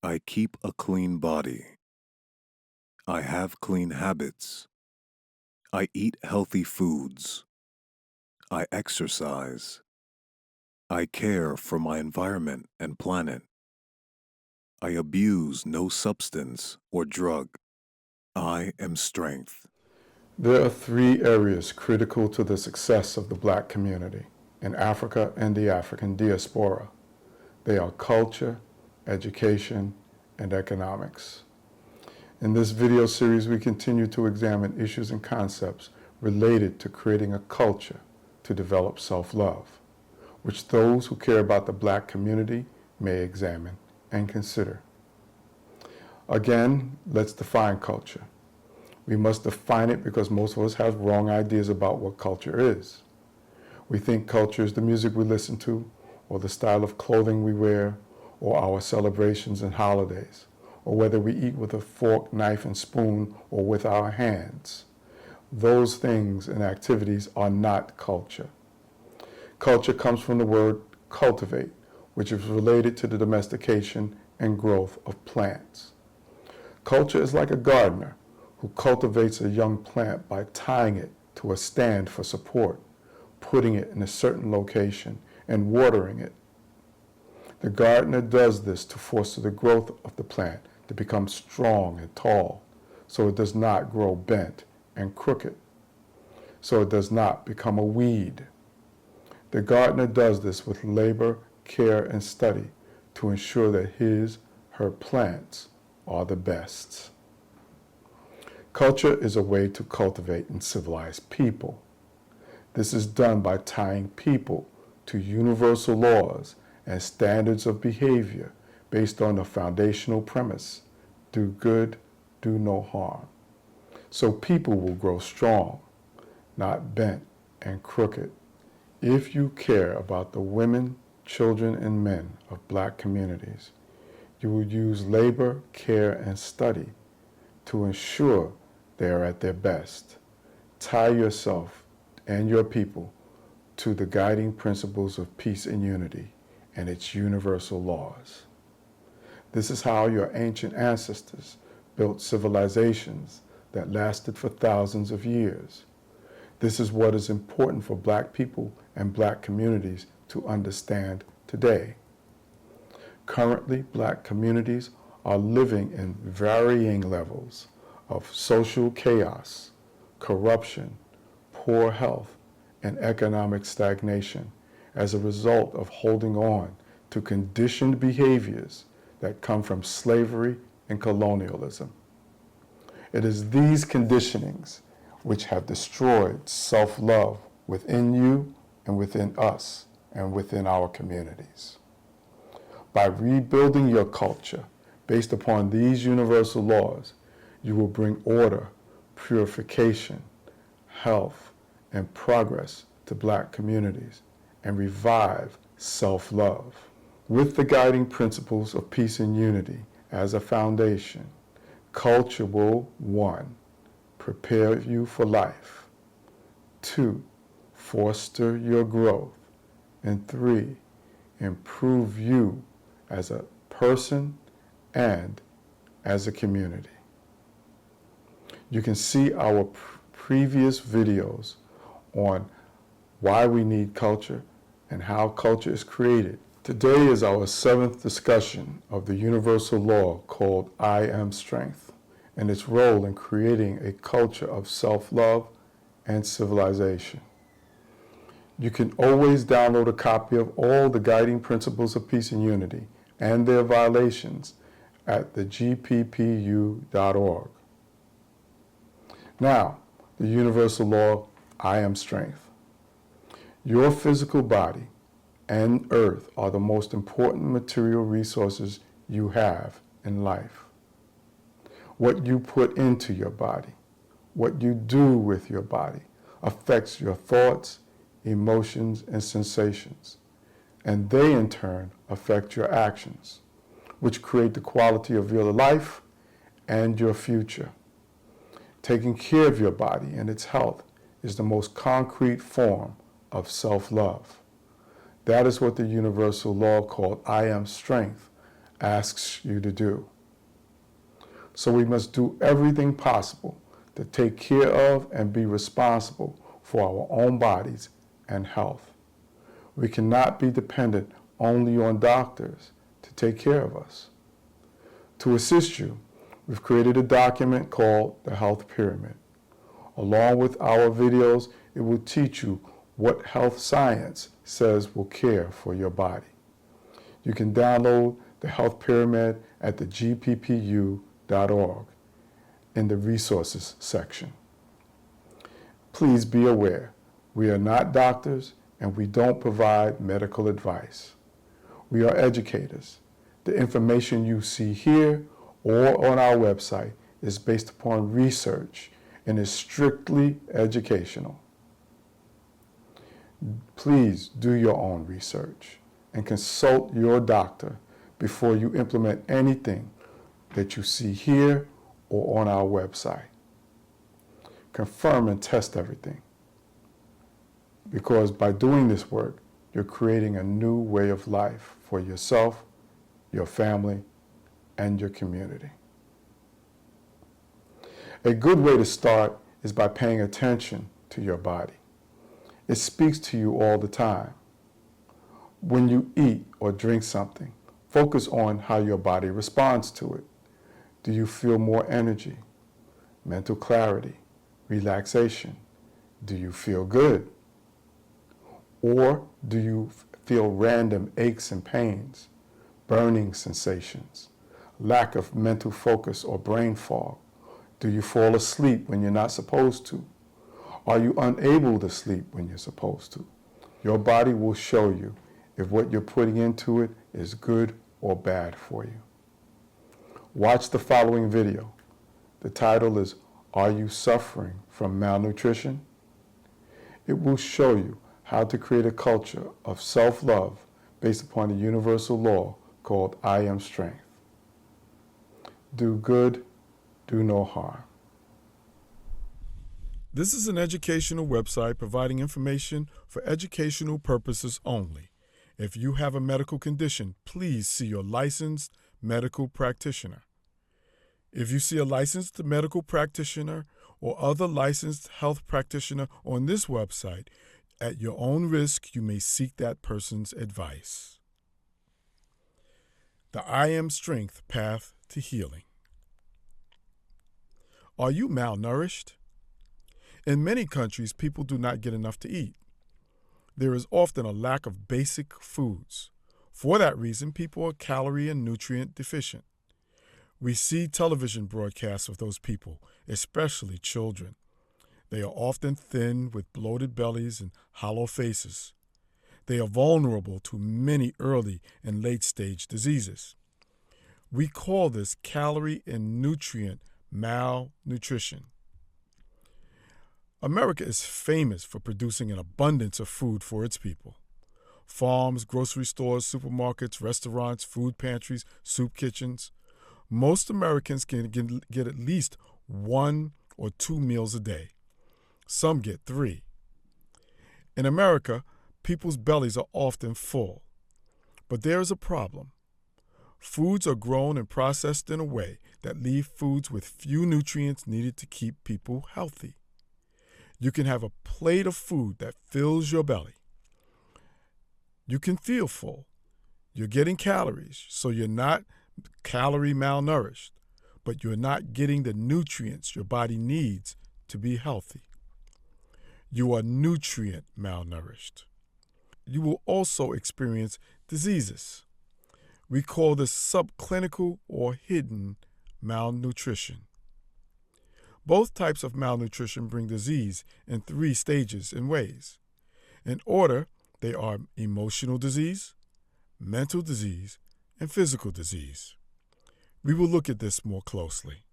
I keep a clean body. I have clean habits. I eat healthy foods. I exercise. I care for my environment and planet. I abuse no substance or drug. I am strength. There are three areas critical to the success of the Black community in Africa and the African diaspora. They are culture, education, and economics. In this video series, we continue to examine issues and concepts related to creating a culture to develop self-love, which those who care about the Black community may examine and consider. Again, let's define culture. We must define it because most of us have wrong ideas about what culture is. We think culture is the music we listen to, or the style of clothing we wear, or our celebrations and holidays, or whether we eat with a fork, knife, and spoon, or with our hands. Those things and activities are not culture. Culture comes from the word cultivate, which is related to the domestication and growth of plants. Culture is like a gardener who cultivates a young plant by tying it to a stand for support, putting it in a certain location, and watering it. The gardener does this to foster the growth of the plant to become strong and tall, so it does not grow bent and crooked, so it does not become a weed. The gardener does this with labor, care, and study to ensure that her plants are the best. Culture is a way to cultivate and civilize people. This is done by tying people to universal laws and standards of behavior based on a foundational premise: do good, do no harm. So people will grow strong, not bent and crooked. If you care about the women, children, and men of Black communities, you will use labor, care, and study to ensure they are at their best. Tie yourself and your people to the guiding principles of peace and unity and its universal laws. This is how your ancient ancestors built civilizations that lasted for thousands of years. This is what is important for Black people and Black communities to understand today. Currently, Black communities are living in varying levels of social chaos, corruption, poor health, and economic stagnation as a result of holding on to conditioned behaviors that come from slavery and colonialism. It is these conditionings which have destroyed self-love within you and within us and within our communities. By rebuilding your culture based upon these universal laws, you will bring order, purification, health, and progress to Black communities and revive self-love. With the guiding principles of peace and unity as a foundation, culture will 1. Prepare you for life, 2. Foster your growth, and 3. Improve you as a person and as a community. You can see our previous videos on why we need culture and how culture is created. Today is our 7th discussion of the universal law called I am strength and its role in creating a culture of self-love and civilization. You can always download a copy of all the guiding principles of peace and unity and their violations at the gppu.org. Now, the universal law, I am strength. Your physical body and earth are the most important material resources you have in life. What you put into your body, what you do with your body, affects your thoughts, emotions, and sensations, and they in turn affect your actions, which create the quality of your life and your future. Taking care of your body and its health is the most concrete form of self-love. That is what the universal law called I am strength asks you to do. So we must do everything possible to take care of and be responsible for our own bodies and health. We cannot be dependent only on doctors to take care of us. To assist you, we've created a document called the Health Pyramid. Along with our videos, it will teach you what health science says will care for your body. You can download the Health Pyramid at the gppu.org in the resources section. Please be aware, we are not doctors and we don't provide medical advice. We are educators. The information you see here or on our website is based upon research and is strictly educational. Please do your own research and consult your doctor before you implement anything that you see here or on our website. Confirm and test everything, because by doing this work, you're creating a new way of life for yourself, your family, and your community. A good way to start is by paying attention to your body. It speaks to you all the time. When you eat or drink something, focus on how your body responds to it. Do you feel more energy, mental clarity, relaxation? Do you feel good? Or do you feel random aches and pains, burning sensations, lack of mental focus or brain fog? Do you fall asleep when you're not supposed to? Are you unable to sleep when you're supposed to? Your body will show you if what you're putting into it is good or bad for you. Watch the following video. The title is, Are You Suffering from Malnutrition? It will show you how to create a culture of self-love based upon the universal law called I Am Strength. Do good, do no harm. This is an educational website providing information for educational purposes only. If you have a medical condition, please see your licensed medical practitioner. If you see a licensed medical practitioner or other licensed health practitioner on this website, at your own risk, you may seek that person's advice. The I Am Strength Path to Healing. Are you malnourished? In many countries, people do not get enough to eat. There is often a lack of basic foods. For that reason, people are calorie and nutrient deficient. We see television broadcasts of those people, especially children. They are often thin with bloated bellies and hollow faces. They are vulnerable to many early and late-stage diseases. We call this calorie and nutrient malnutrition. America is famous for producing an abundance of food for its people. Farms, grocery stores, supermarkets, restaurants, food pantries, soup kitchens. Most Americans can get at least 1 or 2 meals a day. Some get 3. In America, people's bellies are often full. But there is a problem. Foods are grown and processed in a way that leave foods with few nutrients needed to keep people healthy. You can have a plate of food that fills your belly. You can feel full. You're getting calories, so you're not calorie malnourished, but you're not getting the nutrients your body needs to be healthy. You are nutrient malnourished. You will also experience diseases. We call this subclinical or hidden malnutrition. Both types of malnutrition bring disease in 3 stages and ways. In order, they are emotional disease, mental disease, and physical disease. We will look at this more closely.